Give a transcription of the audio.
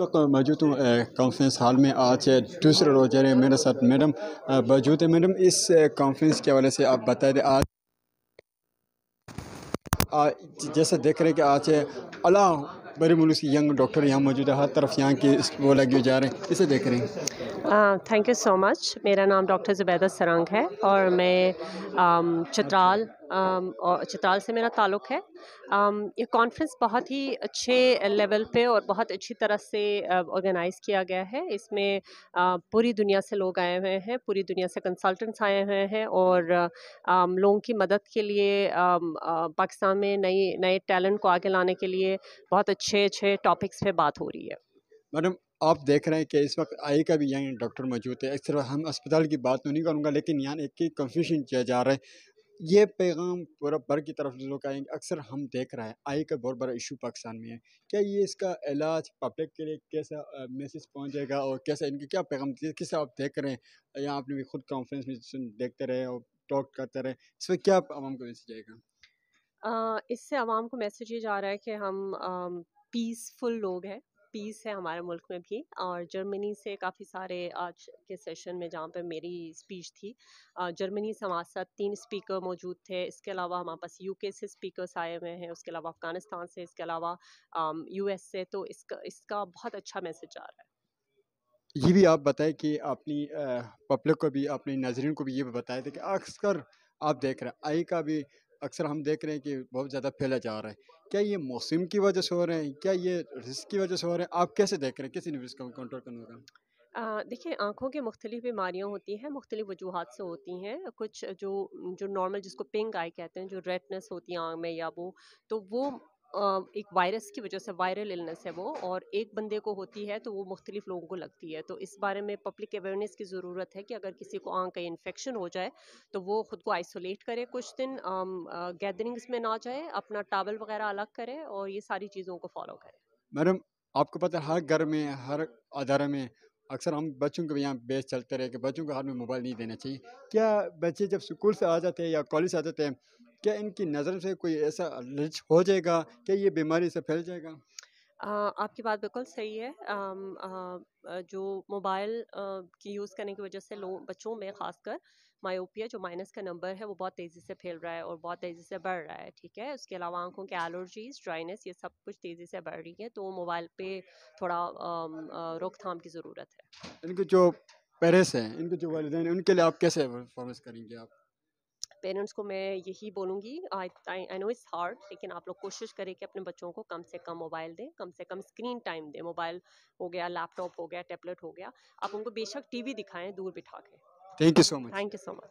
وقت موجود ہوں کانفرنس ہال میں. آج دوسرے روز میرے ساتھ میڈم موجود ہے. میڈم اس کانفرنس کے حوالے سے آپ بتا دیں. جیسا دیکھ رہے ہیں کہ آج اللہ بڑے ملک کی ینگ ڈاکٹر یہاں موجود ہے. ہر طرف یہاں کی وہ لگے جا رہے ہیں. اسے دیکھ رہے ہیں. تھینک یو سو مچ. میرا نام ڈاکٹر زبیدہ سرنگ ہے اور میں چترال سے میرا تعلق ہے. یہ کانفرنس بہت ہی اچھے لیول پہ اور بہت اچھی طرح سے آرگنائز کیا گیا ہے. اس میں پوری دنیا سے لوگ آئے ہوئے ہیں, پوری دنیا سے کنسلٹنٹس آئے ہوئے ہیں اور لوگوں کی مدد کے لیے پاکستان میں نئے ٹیلنٹ کو آگے لانے کے لیے بہت اچھے ٹاپکس پہ بات ہو رہی ہے. میڈم آپ دیکھ رہے ہیں کہ اس وقت آئی کا بھی یہاں ڈاکٹر موجود ہے. اکثر ہم اسپتال کی بات تو نہیں کروں گا, لیکن یہاں ایک ہی کنفیوژن کیا جا رہا ہے. یہ پیغام پورا بھر کی طرف لوگ آئیں گے. اکثر ہم دیکھ رہے ہیں آئی کا بہت بڑا ایشو پاکستان میں ہے. کیا یہ اس کا علاج پبلک کے لیے کیسا میسج پہنچ جائے گا اور کیسا ان کے کیا پیغام کس آپ دیکھ رہے ہیں؟ یہاں آپ نے بھی خود کانفرنس میں دیکھتے رہے اور ٹاک کرتے رہے. اس میں کیا عوام کو میسج جائے گا؟ اس سے عوام کو میسج یہ جا رہا ہے کہ ہم پیسفل لوگ ہیں. پیس ہے ہمارے ملک میں بھی. اور جرمنی سے کافی سارے آج کے سیشن میں جہاں پہ میری اسپیچ تھی, جرمنی سے ہمارے ساتھ 3 اسپیکر موجود تھے. اس کے علاوہ ہمارے پاس یو کے سے اسپیکرس آئے ہوئے ہیں, اس کے علاوہ افغانستان سے, اس کے علاوہ یو ایس سے. تو اس کا بہت اچھا میسج آ رہا ہے. یہ بھی آپ بتائیں کہ اپنی پبلک کو بھی, اپنے ناظرین کو بھی یہ بتائے تھے کہ اکثر آپ دیکھ رہے ہیں آئی کا بھی اکثر ہم دیکھ رہے ہیں کہ بہت زیادہ پھیلا جا رہا ہے. کیا یہ موسم کی وجہ سے ہو رہے ہیں, کیا یہ رزق کی وجہ سے ہو رہے ہیں؟ آپ کیسے دیکھ رہے ہیں, کسی نے اس کو کنٹرول کرنا ہوگا؟ دیکھیں, آنکھوں کی مختلف بیماریاں ہوتی ہیں, مختلف وجوہات سے ہوتی ہیں. کچھ جو نارمل جس کو پنک آئی کہتے ہیں, جو ریڈنس ہوتی ہے آنکھ میں یا وہ ایک وائرس کی وجہ سے, وائرل النس ہے وہ, اور ایک بندے کو ہوتی ہے تو وہ مختلف لوگوں کو لگتی ہے. تو اس بارے میں پبلک اویئرنیس کی ضرورت ہے کہ اگر کسی کو آنکھ کا انفیکشن ہو جائے تو وہ خود کو آئسولیٹ کرے, کچھ دن گیدرنگس میں نہ جائے, اپنا ٹاول وغیرہ الگ کرے اور یہ ساری چیزوں کو فالو کرے. میڈم آپ کو پتہ ہے ہر گھر میں, ہر ادارے میں اکثر ہم بچوں کو بھی یہاں بیس چلتے رہے کہ بچوں کو ہاتھ میں موبائل نہیں دینا چاہیے. کیا بچے جب اسکول سے آ جاتے ہیں یا کالج سے آ جاتے ہیں, کیا ان کی نظر سے کوئی ایسا الرج ہو جائے گا کہ یہ بیماری سے پھیل جائے گا؟ آپ کی بات بالکل صحیح ہے. جو موبائل کی یوز کرنے کی وجہ سے بچوں میں خاص کر مایوپیا جو مائنس کا نمبر ہے وہ بہت تیزی سے پھیل رہا ہے اور بہت تیزی سے بڑھ رہا ہے. ٹھیک ہے, اس کے علاوہ آنکھوں کے الرجیز, ڈرائنس, یہ سب کچھ تیزی سے بڑھ رہی ہے. تو موبائل پہ تھوڑا روک تھام کی ضرورت ہے. ان کے جو پیرنٹس ہیں, ان کے جو والدین ہیں, ان کے لیے آپ کیسے پرفارمنس کریں گے؟ آپ پیرنٹس کو میں یہی بولوں گی, آئی نو اٹس ہارڈ, لیکن آپ لوگ کوشش کریں کہ اپنے بچوں کو کم سے کم موبائل دیں, کم سے کم اسکرین ٹائم دیں. موبائل ہو گیا, لیپ ٹاپ ہو گیا, ٹیبلٹ ہو گیا, آپ ان کو بے شک ٹی وی دکھائیں دور بٹھا کے. Thank you so much. Thank you so much.